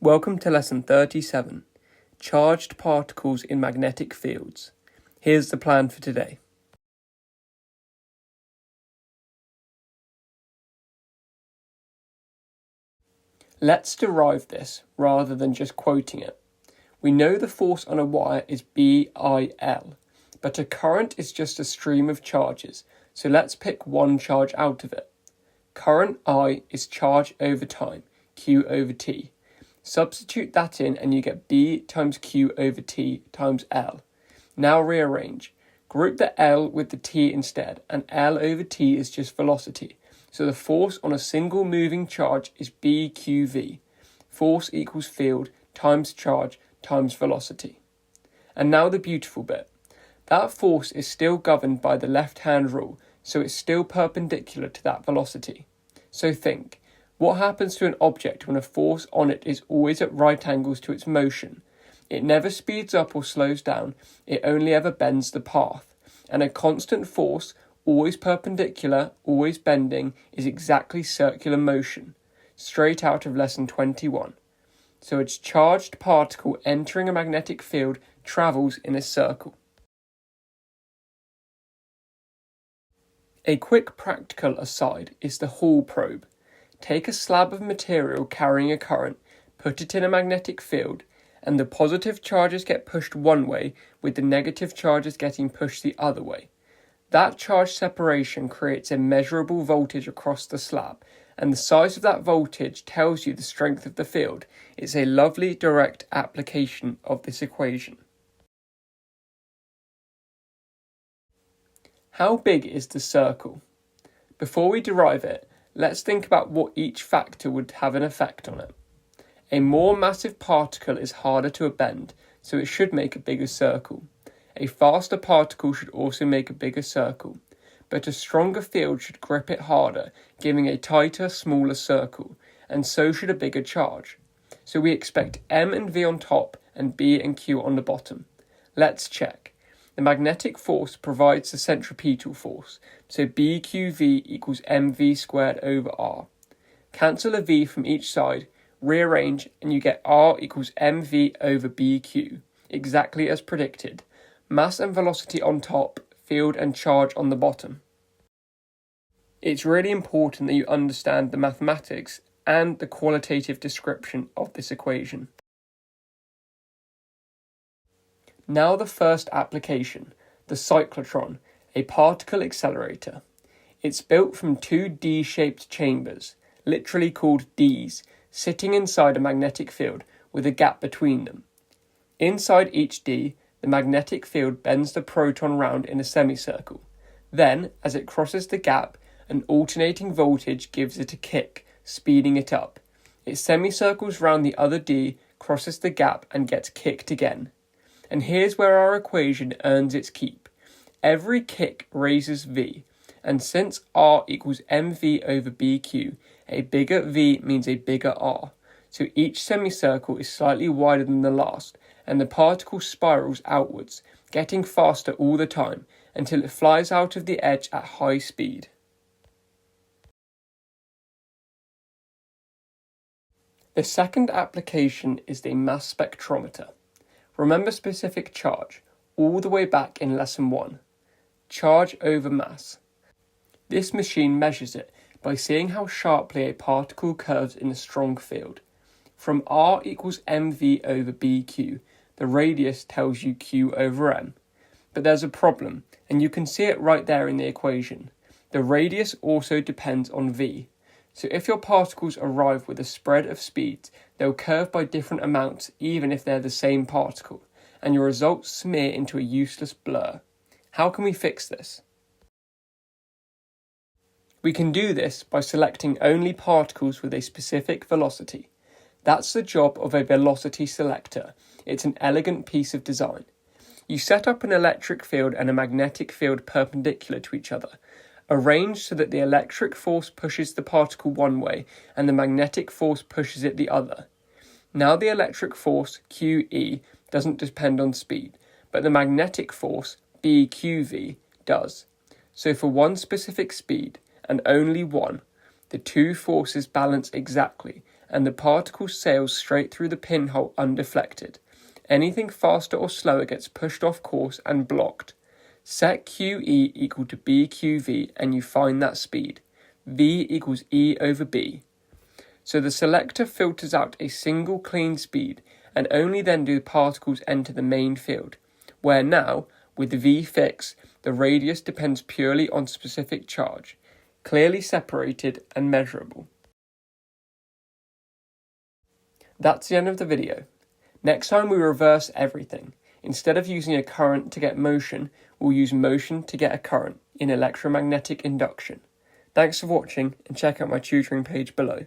Welcome to lesson 37, Charged Particles in Magnetic Fields. Here's the plan for today. Let's derive this rather than just quoting it. We know the force on a wire is BIL, but a current is just a stream of charges, so let's pick one charge out of it. Current I is charge over time, Q over T. Substitute that in and you get B times Q over T times L. Now rearrange. Group the L with the T instead, and L over T is just velocity. So the force on a single moving charge is BQV. Force equals field times charge times velocity. And now the beautiful bit. That force is still governed by the left-hand rule, so it's still perpendicular to that velocity. So think, what happens to an object when a force on it is always at right angles to its motion? It never speeds up or slows down, it only ever bends the path. And a constant force, always perpendicular, always bending, is exactly circular motion, straight out of lesson 21. So a charged particle entering a magnetic field travels in a circle. A quick practical aside is the Hall probe. Take a slab of material carrying a current, put it in a magnetic field, and the positive charges get pushed one way with the negative charges getting pushed the other way. That charge separation creates a measurable voltage across the slab, and the size of that voltage tells you the strength of the field. It's a lovely direct application of this equation. How big is the circle? Before we derive it, let's think about what each factor would have an effect on it. A more massive particle is harder to bend, so it should make a bigger circle. A faster particle should also make a bigger circle, but a stronger field should grip it harder, giving a tighter, smaller circle, and so should a bigger charge. So we expect M and V on top and B and Q on the bottom. Let's check. The magnetic force provides the centripetal force, so BQV equals MV squared over R. Cancel a V from each side, rearrange, and you get R equals MV over BQ, exactly as predicted. Mass and velocity on top, field and charge on the bottom. It's really important that you understand the mathematics and the qualitative description of this equation. Now the first application, the cyclotron, a particle accelerator. It's built from two D-shaped chambers, literally called Ds, sitting inside a magnetic field with a gap between them. Inside each D, the magnetic field bends the proton round in a semicircle. Then, as it crosses the gap, an alternating voltage gives it a kick, speeding it up. It semicircles round the other D, crosses the gap, and gets kicked again. And here's where our equation earns its keep. Every kick raises V, and since R equals MV over BQ, a bigger V means a bigger R. So each semicircle is slightly wider than the last, and the particle spirals outwards, getting faster all the time, until it flies out of the edge at high speed. The second application is the mass spectrometer. Remember specific charge, all the way back in lesson 1. Charge over mass. This machine measures it by seeing how sharply a particle curves in a strong field. From R equals MV over BQ, the radius tells you Q over M. But there's a problem, and you can see it right there in the equation. The radius also depends on V. So if your particles arrive with a spread of speeds, they'll curve by different amounts even if they're the same particle, and your results smear into a useless blur. How can we fix this? We can do this by selecting only particles with a specific velocity. That's the job of a velocity selector. It's an elegant piece of design. You set up an electric field and a magnetic field perpendicular to each other, arranged so that the electric force pushes the particle one way and the magnetic force pushes it the other. Now the electric force, QE, doesn't depend on speed, but the magnetic force, BQV, does. So for one specific speed, and only one, the two forces balance exactly, and the particle sails straight through the pinhole undeflected. Anything faster or slower gets pushed off course and blocked. Set QE equal to BQV and you find that speed. V equals E over B. So the selector filters out a single clean speed and only then do the particles enter the main field, where now, with V fixed, the radius depends purely on specific charge, clearly separated and measurable. That's the end of the video. Next time we reverse everything. Instead of using a current to get motion, we'll use motion to get a current in electromagnetic induction. Thanks for watching and check out my tutoring page below.